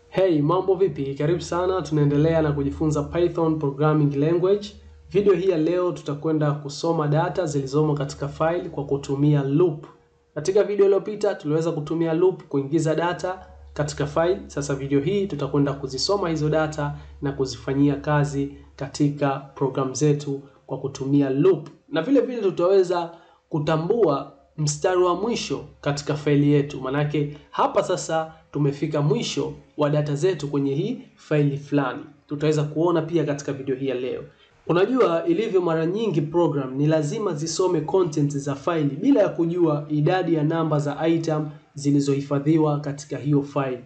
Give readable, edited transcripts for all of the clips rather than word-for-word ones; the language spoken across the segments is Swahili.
Hey, mambo vipi? Karibu sana, tunaendelea na kujifunza Python programming language. Video hii ya leo tutakwenda kusoma data zilizomo katika file kwa kutumia loop. Katika video iliyopita tuliweza kutumia loop kuingiza data katika file. Sasa video hii tutakwenda kuzisoma hizo data na kuzifanyia kazi katika program zetu kwa kutumia loop. Na vile vile tutaweza kutambua mstari wa mwisho katika faili yetu. Manake hapa sasa tumefika mwisho wa data zetu kwenye hii faili fulani. Tutaweza kuona pia katika video hii ya leo. Unajua ilivyo mara nyingi program ni lazima zisome content za faili bila ya kujua idadi ya namba za item zilizohifadhiwa katika hiyo faili.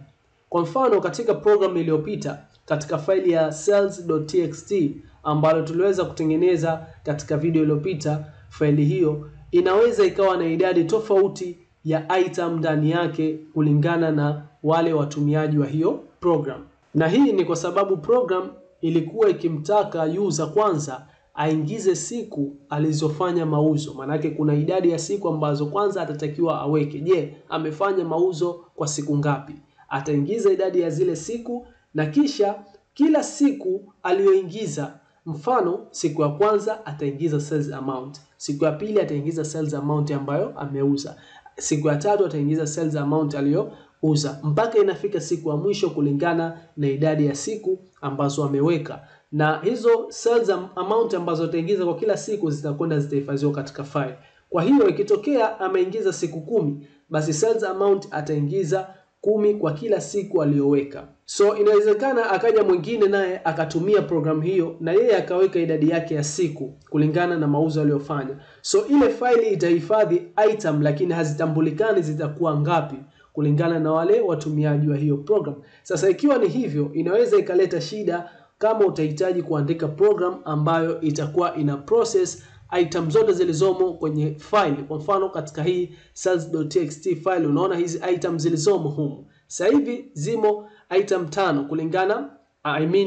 Kwa mfano katika program iliyopita katika faili ya cells.txt ambalo tuliweza kutengeneza katika video iliyopita, faili hiyo inaweza ikawa na idadi tofauti ya item ndani yake kulingana na wale watumiaji wa hiyo program. Na hii ni kwa sababu program ilikuwa ikimtaka user kwanza aingize siku alizofanya mauzo. Manake kuna idadi ya siku ambazo kwanza atatakiwa aweke. Je, amefanya mauzo kwa siku ngapi? Ataingiza idadi ya zile siku na kisha kila siku aliyoingiza, mfano siku ya kwanza ataingiza sales amount, siku ya pili ataingiza sales amount ambayo ameuza, siku ya tatu ataingiza sales amount aliyouza, mpaka inafika siku ya mwisho kulingana na idadi ya siku ambazo ameweka. Na hizo sales amount ambazo ataingiza kwa kila siku zitakwenda zitahifadhiwa katika file. Kwa hiyo ikitokea ameingiza siku 10, basi sales amount ataingiza 10 kwa kila siku aliyoweka. So inawezekana akaja mwingine naye akatumia program hiyo na yeye akaweka idadi yake ya siku kulingana na mauzo aliyofanya. So ile faili itahifadhi item lakini hazitambulikani zitakuwa ngapi kulingana na wale watumiaji wa hiyo program. Sasa ikiwa ni hivyo, inaweza ikaleta shida kama utahitaji kuandika program ambayo itakuwa ina process item zote zilizomo kwenye file. Kwa mfano katika hii cells.txt file unaona hizi item zilizomo humu. Sasa hivi zimo item 5 kulingana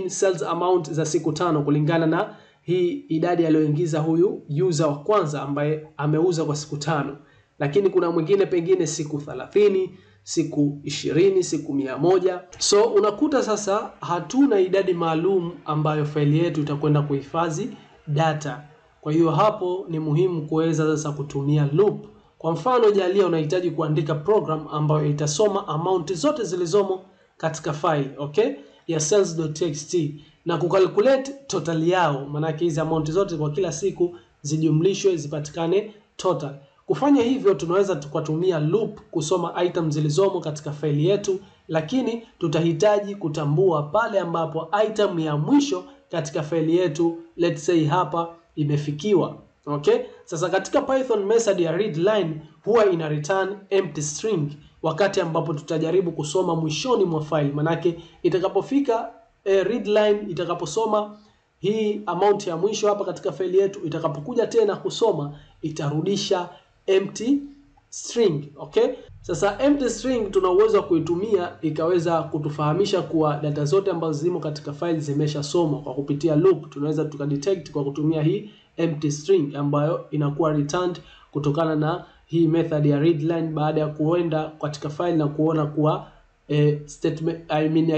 sales amount za siku 5 kulingana na hii idadi aliyoingiza huyu user wa kwanza ambaye ameuza kwa siku 5. Lakini kuna mwingine pengine siku 30, siku 20, siku 100. So unakuta sasa hatuna idadi maalum ambayo faili yetu itakwenda kuhifadhi data. Kwa hiyo hapo ni muhimu kuweza sasa kutumia loop. Kwa mfano jalia unahitaji kuandika program ambayo itasoma amount zote zilizomo katika file, okay, ya cells.txt na kucalculate total yao. Maana hizi amount zote kwa kila siku zijumlishwe zipatikane total. Kufanya hivyo tunaweza tukatumia loop kusoma item zilizomo katika faili yetu, lakini tutahitaji kutambua pale ambapo item ya mwisho katika faili yetu, let's say hapa, imefikiwa. Okay? Sasa katika Python method ya readline huwa ina return empty string wakati ambapo tutajaribu kusoma mwishoni mwa file. Manake itakapofika readline itakaposoma hii amount ya mwisho hapa katika faili yetu, itakapokuja tena kusoma itarudisha empty string. Okay? Sasa empty string tuna uwezo wa kuitumia ikaweza kutufahamisha kuwa data zote ambazo zimo katika file zimeshasomwa. Kwa kupitia loop tunaweza tukadetect kwa kutumia hii empty string ambayo inakuwa returned kutokana na hii method ya readline baada ya kuenda katika file na kuona kuwa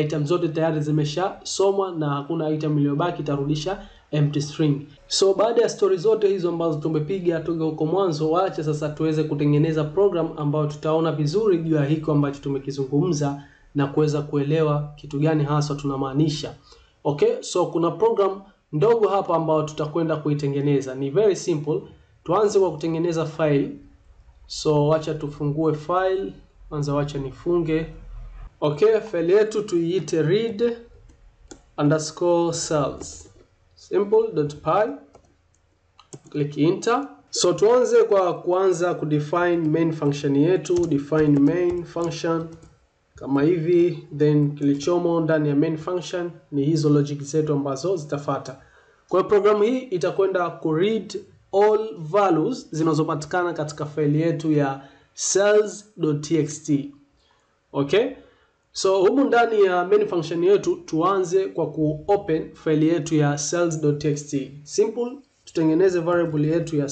item zote tayari zimeshasomwa na hakuna item iliyobaki, itarudisha empty string. So baada ya story zote hizo ambazo tumepiga toka huko mwanzo, waache sasa tuweze kutengeneza program ambayo tutaona vizuri juu ya hiko ambacho tumekizungumza na kuweza kuelewa kitu gani hasa tunamaanisha. Okay, so kuna program ndogo hapa ambayo tutakwenda kuitengeneza. Ni very simple. Tuanze kwa kutengeneza file. So wacha tufungue file. Kwanza wacha nifunge. Okay, file yetu tuiite read_cells. Simple.py. Click enter. So tuanze kwa kuanza kudefine main function yetu. Define main function kama hivi, then kilichomo ndani ya main function ni hizo logic zetu ambazo zitafuata. Kwa programu hii itakwenda ku read all values zinazopatikana katika faili yetu ya cells.txt. Okay? So humu ndani ya main function yetu tuanze kwa open faili yetu ya cells.txt. Simple, tutengeneze variable yetu ya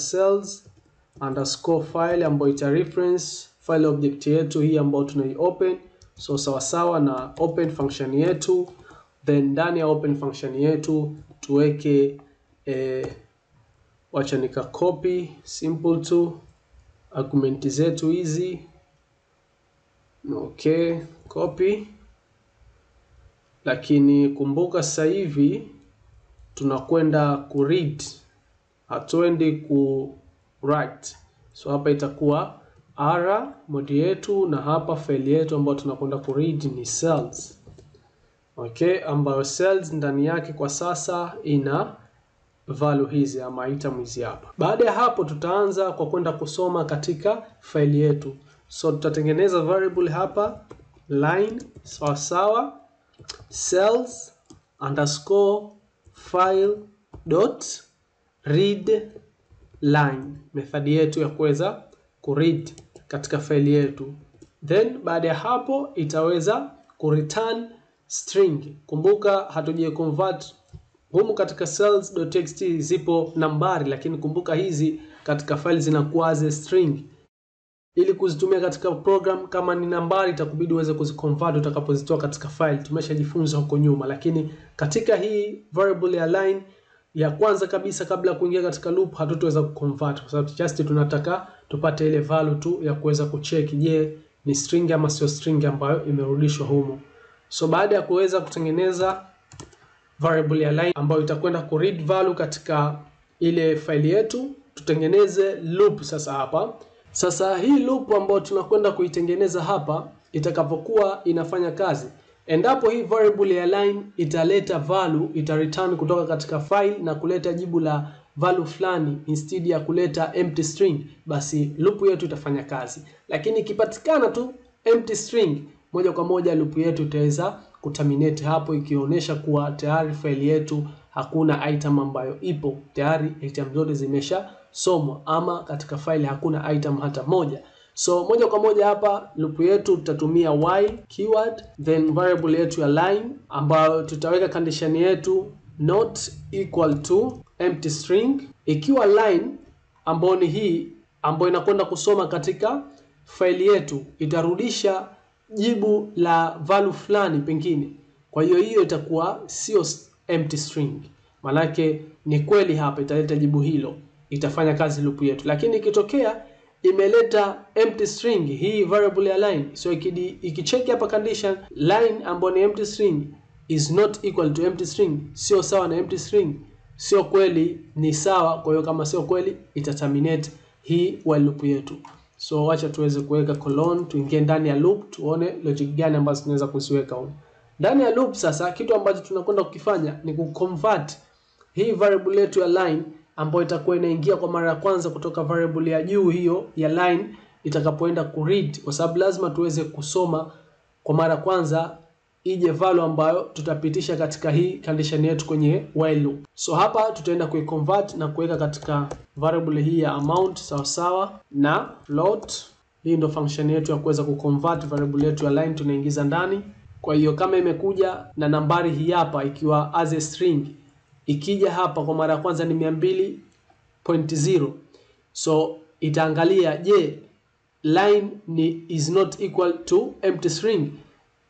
cells_file ambayo ita reference file object yetu hii ambayo tunai open. So sawa na open function yetu, then ndani ya open function yetu tuweke wacha nika copy simple tu argument zetu hizi. Okay, copy. Lakini kumbuka sasa hivi tunakwenda ku read, hatuendi ku write. So hapa itakuwa R mode yetu, na hapa faili yetu ambayo tunakwenda ku read ni cells. Okay, ambayo cells ndani yake kwa sasa ina value hizi ama item hizi hapa. Baada ya hapo tutaanza kwa kwenda kusoma katika faili yetu. So tutatengeneza variable hapa line sawa cells underscore file dot read line, methodi yetu ya kuweza kuread katika faili yetu. Then baada ya hapo itaweza kureturn string. Kumbuka hatuje convert humu katika cells.txt zipo nambari, lakini kumbuka hizi katika file zinakuwa as string. Ili kuzitumia katika program kama ni nambari itakubidi uweze kuziconvert utakapozitoa katika file. Tumeshajifunza huko nyuma, lakini katika hii variable ya line ya kwanza kabisa kabla kuingia katika loop hatutaweza kuconvert kwa sababu just tunataka tupate ile value tu ya kuweza kucheck je ni string ama sio string ambayo imerudishwa humo. So baada ya kuweza kutengeneza variable ya line ambayo itakwenda ku read value katika ile file yetu, tutengeneze loop sasa hapa. Sasa hii loop ambayo tunakwenda kuitengeneza hapa itakapokuwa inafanya kazi, endapo hii variable ya line italeta value, itareturn kutoka katika file na kuleta jibu la value fulani instead ya kuleta empty string, basi loop yetu itafanya kazi. Lakini ikipatikana tu empty string, moja kwa moja loop yetu itaweza kuterminate hapo, ikionyesha kuwa tayari file yetu hakuna item ambayo ipo, tayari item zote zimesha somwa ama katika file hakuna item hata moja. So moja kwa moja hapa loop yetu tutatumia while keyword, then variable yetu ya line ambayo tutaweka condition yetu not equal to empty string. Ikiwa line ambayo ni hii ambayo inakwenda kusoma katika file yetu itarudisha jibu la value fulani pengine, kwa hiyo itakuwa sio empty string, manake ni kweli hapa italeta jibu hilo, itafanya kazi loop yetu. Lakini ikitokea imeleta empty string hii variable ya line, so ikicheck hapa condition line ambayo ni empty string is not equal to empty string, sio sawa na empty string, sio kweli ni sawa. Kwa hiyo kama sio kweli itaterminate hii while loop yetu. So wacha tuweze kuweka colon, tuingie ndani ya loop tuone logic gani ambazo tunaweza kuziweka huko ndani ya loop. Sasa kitu ambacho tunakwenda kukifanya ni kuconvert hii variable yetu ya line ambayo itakuwa inaingia kwa mara ya kwanza kutoka variable ya juu hiyo ya line itakapoenda ku read, kwa sababu lazima tuweze kusoma kwa mara ya kwanza ije value ambayo tutapitisha katika hii condition yetu kwenye while loop. So hapa tutaenda kuiconvert na kuweka katika variable hii ya amount sawa na float. Hii ndio function yetu ya kuweza kuconvert variable yetu ya line tunaingiza ndani. Kwa hiyo kama imekuja na nambari hii hapa ikiwa as a string, ikija hapa kwa mara ya kwanza ni 200.0, so itaangalia je line is not equal to empty string.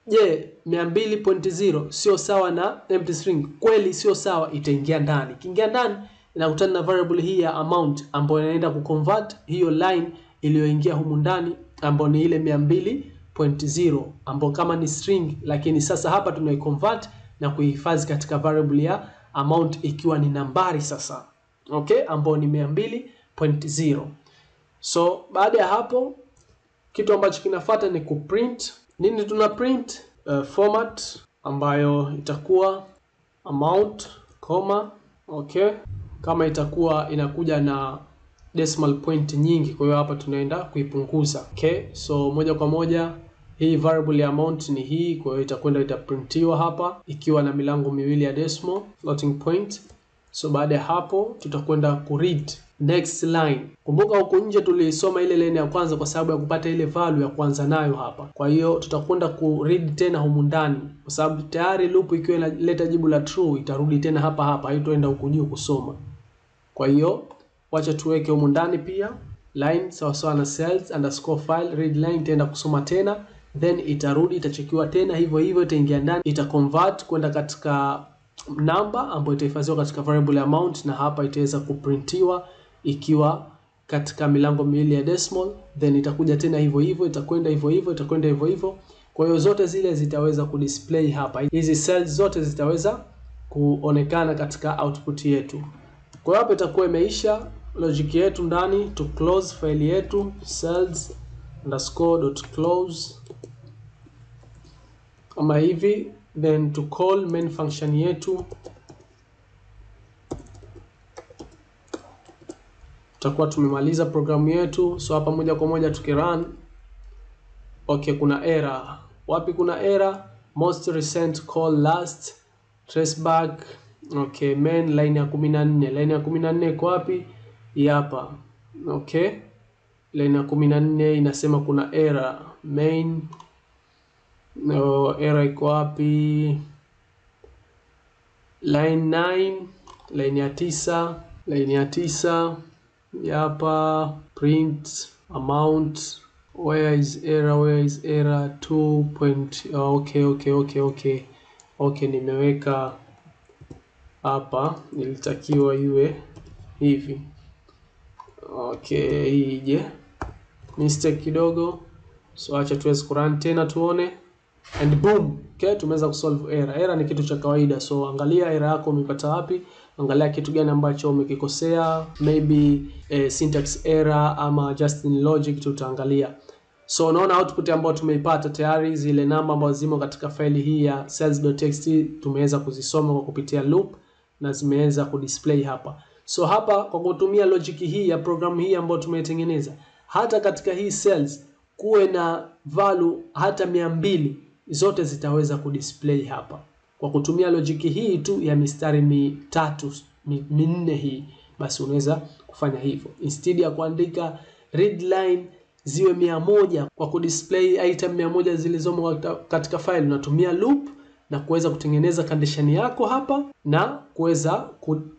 Je 200.0 sio sawa na empty string? Kweli sio sawa, itaingia ndani. Kiingia ndani inakutana na variable hii ya amount ambayo inaenda kuconvert hiyo line iliyoingia humu ndani ambayo ni ile 200.0 ambayo kama ni string, lakini sasa hapa tunaiconvert na kuihifadhi katika variable ya amount ikiwa ni nambari sasa. Okay, ambayo ni 200.0. So baada ya hapo kitu ambacho kinafuata ni kuprint. Nini tuna print? Format ambayo itakuwa amount, comma, okay. Kama itakuwa inakuja na decimal point nyingi, kwa hiyo hapa tunaenda kuipunguza. Okay, so moja kwa moja hii variable ya amount ni hii, kwa hiyo itakwenda itaprintiwa hapa ikiwa na milango miwili ya decimal floating point. So baada ya hapo tutakwenda ku read next line. Kumbuka huko nje tulisoma ile line ya kwanza kwa sababu ya kupata ile value ya kwanza nayo hapa. Kwa hiyo tutakwenda ku read tena humu ndani kwa sababu tayari loop ikiwa inaleta jibu la true itarudi tena hapa, haitoenda huko juu kusoma. Kwa hiyo wacha tuweke humu ndani pia line sawa na cells underscore file read line, tenda kusoma tena then itarudi, itachekiwa tena hivyo hivyo, itaingia ndani, itaconvert kwenda katika number ambayo itahifadhiwa katika variable amount, na hapa itaweza kuprintiwa ikiwa katika milango miwili ya decimal, then itakuja tena hivyo hivyo, itakwenda hivyo hivyo, itakwenda hivyo hivyo. Kwa hiyo zote zile zitaweza kudisplay hapa. Hizi cells zote zitaweza kuonekana katika output yetu. Kwa hiyo hapa itakuwa imeisha logic yetu ndani. To close file yetu cells_.close kama hivi, then to call main function yetu, tutakuwa tumemaliza programu yetu. So hapa moja kwa moja tukirun, okay, kuna error. Wapi kuna error? Most recent call last traceback. Okay, main line ya 14. Line ya 14 iko wapi? Hapa. Okay, line ya 14 inasema kuna error main. No, error iko wapi? Line 9, line ya 9, line ya 9 hapa. Print amount. Where is error? Where is error? 2. Okay, nimeweka hapa, ilitakiwa iwe hivi. Okay, ije mistake kidogo, so acha tuweze kurun tena tuone, and boom. Okay, tumeweza kusolve error. Error ni kitu cha kawaida, so angalia error yako umepata wapi, angalia kitu gani ambacho umekikosea, maybe syntax error ama just in logic, tutaangalia. So unaona output ambayo tumeipata tayari, zile namba ambazo zimo katika faili hii ya cells.txt tumeweza kuzisoma kwa kupitia loop na zimeweza kudisplay hapa. So hapa kwa kutumia logic hii ya programu hii ambayo tumeitengeneza, hata katika hii cells kuwe na value hata 200, zote zitaweza kudisplay hapa. Kwa kutumia logic hii tu ya mistari 3-4 hii, basi unaweza kufanya hivyo. Instead ya kuandika read line ziwe 100 kwa kudisplay item 100 zilizomo katika file, unatumia loop na kuweza kutengeneza condition yako hapa na kuweza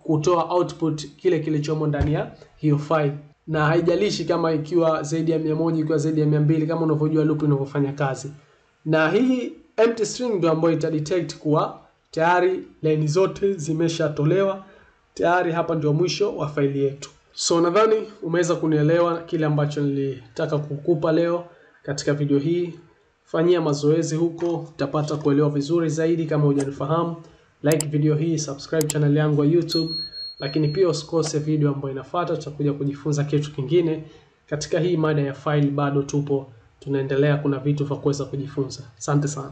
kutoa output kile kilichomo ndani ya hiyo file. Na haijalishi kama ikiwa zaidi ya 100, ikiwa zaidi ya 200, kama unavyojua loop inavyofanya kazi. Na hii empty string ndio ambayo itadetect kuwa tayari line zote zimeshatolewa tayari. Hapa ndio mwisho wa faili yetu. So nadhani umeweza kunielewa kile ambacho nilitaka kukupa leo katika video hii. Fanyia mazoezi huko, utapata kuelewa vizuri zaidi. Kama hujanifahamu, like video hii, subscribe channel yangu ya YouTube, lakini pia usikose video ambayo inafuata. Tutakuja kujifunza kitu kingine katika hii mada ya file. Bado tupo tunaendelea, kuna vitu vya kuweza kujifunza. Asante sana.